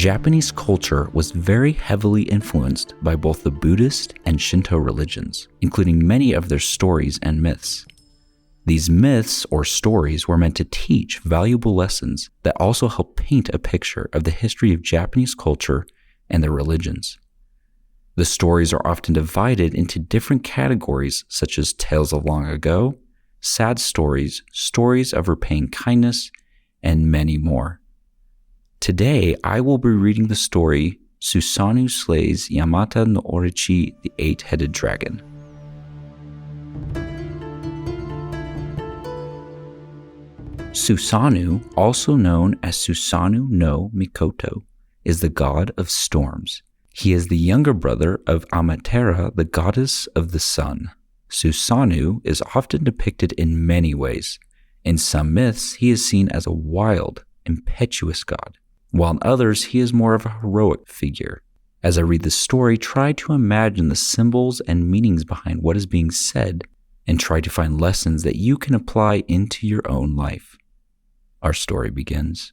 Japanese culture was very heavily influenced by both the Buddhist and Shinto religions, including many of their stories and myths. These myths or stories were meant to teach valuable lessons that also help paint a picture of the history of Japanese culture and their religions. The stories are often divided into different categories such as tales of long ago, sad stories, stories of repaying kindness, and many more. Today, I will be reading the story Susanoo Slays Yamata no Orochi, the Eight-Headed Dragon. Susanoo, also known as Susanoo no Mikoto, is the god of storms. He is the younger brother of Amatera, the goddess of the sun. Susanoo is often depicted in many ways. In some myths, he is seen as a wild, impetuous god, while in others, he is more of a heroic figure. As I read the story, try to imagine the symbols and meanings behind what is being said, and try to find lessons that you can apply into your own life. Our story begins.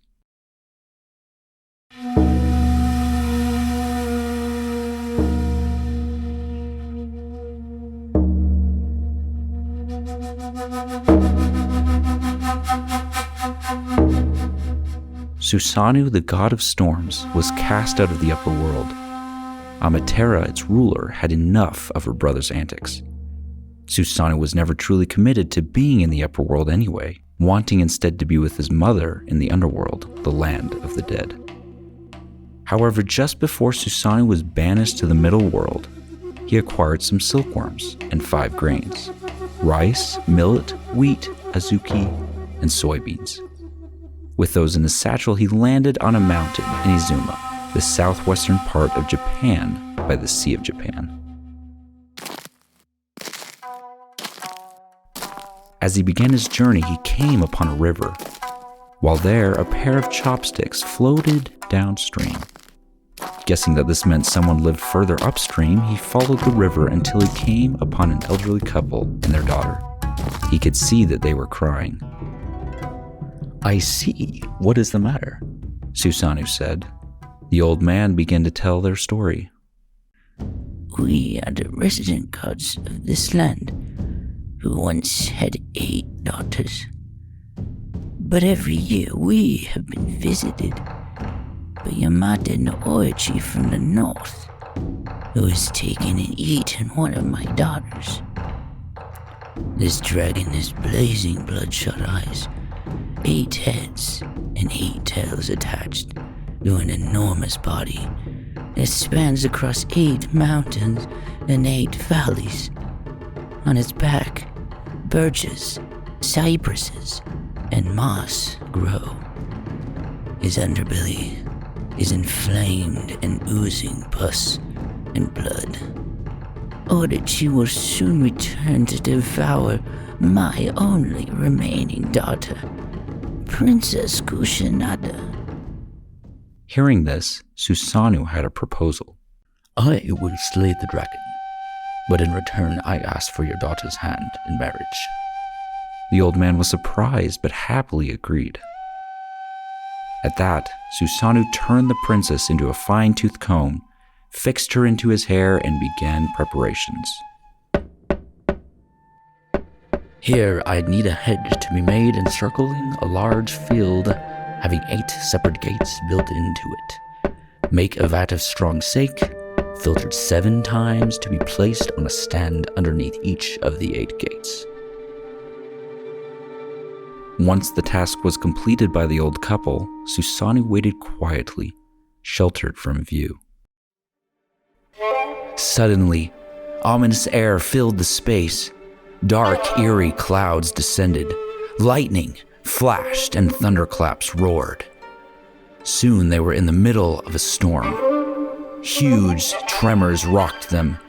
Susanoo, the god of storms, was cast out of the upper world. Amatera, its ruler, had enough of her brother's antics. Susanoo was never truly committed to being in the upper world anyway, wanting instead to be with his mother in the underworld, the land of the dead. However, just before Susanoo was banished to the middle world, he acquired some silkworms and 5 grains: rice, millet, wheat, azuki, and soybeans. With those in his satchel, he landed on a mountain in Izuma, the southwestern part of Japan by the Sea of Japan. As he began his journey, he came upon a river. While there, a pair of chopsticks floated downstream. Guessing that this meant someone lived further upstream, he followed the river until he came upon an elderly couple and their daughter. He could see that they were crying. "I see. What is the matter?" Susanoo said. The old man began to tell their story. "We are the resident gods of this land, who once had 8 daughters. But every year we have been visited by Yamata no Orochi from the north, who has taken and eaten one of my daughters. This dragon has blazing bloodshot eyes, 8 heads and 8 tails attached to an enormous body that spans across 8 mountains and 8 valleys. On its back, birches, cypresses, and moss grow. His underbelly is inflamed and oozing pus and blood. Orochi will soon return to devour my only remaining daughter, Princess Kushinada." Hearing this, Susanoo had a proposal. "I will slay the dragon, but in return I ask for your daughter's hand in marriage." The old man was surprised but happily agreed. At that, Susanoo turned the princess into a fine-toothed comb, fixed her into his hair, and began preparations. "Here I need a hedge to be made encircling a large field, having 8 separate gates built into it. Make a vat of strong sake, filtered 7 times, to be placed on a stand underneath each of the 8 gates." Once the task was completed by the old couple, Susanoo waited quietly, sheltered from view. Suddenly, ominous air filled the space. Dark, eerie clouds descended. Lightning flashed and thunderclaps roared. Soon they were in the middle of a storm. Huge tremors rocked them.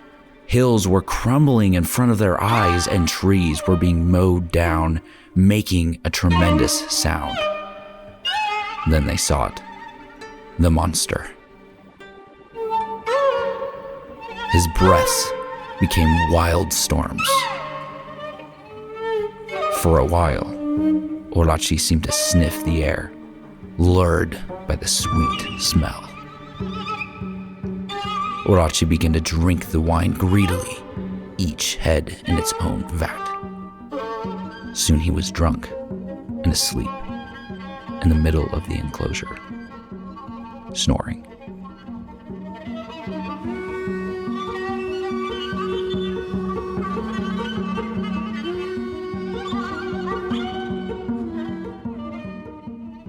Hills were crumbling in front of their eyes, and trees were being mowed down, making a tremendous sound. Then they saw it. The monster. His breaths became wild storms. For a while, Orochi seemed to sniff the air, lured by the sweet smell. Orochi began to drink the wine greedily, each head in its own vat. Soon he was drunk and asleep in the middle of the enclosure, snoring.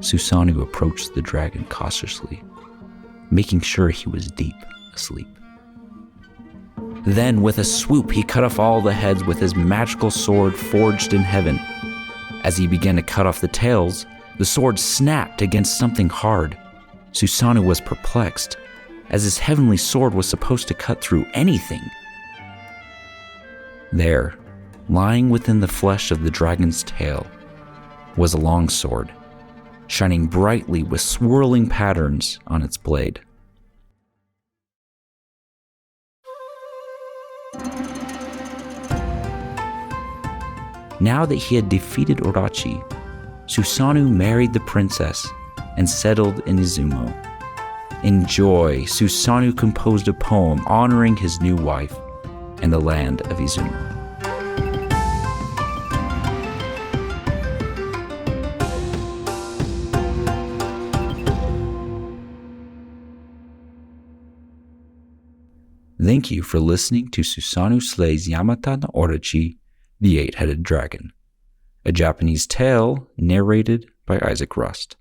Susanoo approached the dragon cautiously, making sure he was deep asleep. Then, with a swoop, he cut off all the heads with his magical sword forged in heaven. As he began to cut off the tails, the sword snapped against something hard. Susanoo was perplexed, as his heavenly sword was supposed to cut through anything. There, lying within the flesh of the dragon's tail, was a long sword, shining brightly with swirling patterns on its blade. Now that he had defeated Orochi, Susanoo married the princess and settled in Izumo. In joy, Susanoo composed a poem honoring his new wife and the land of Izumo. Thank you for listening to Susanoo Slays Yamata no Orochi, the Eight-Headed Dragon, a Japanese tale narrated by Isaac Rust.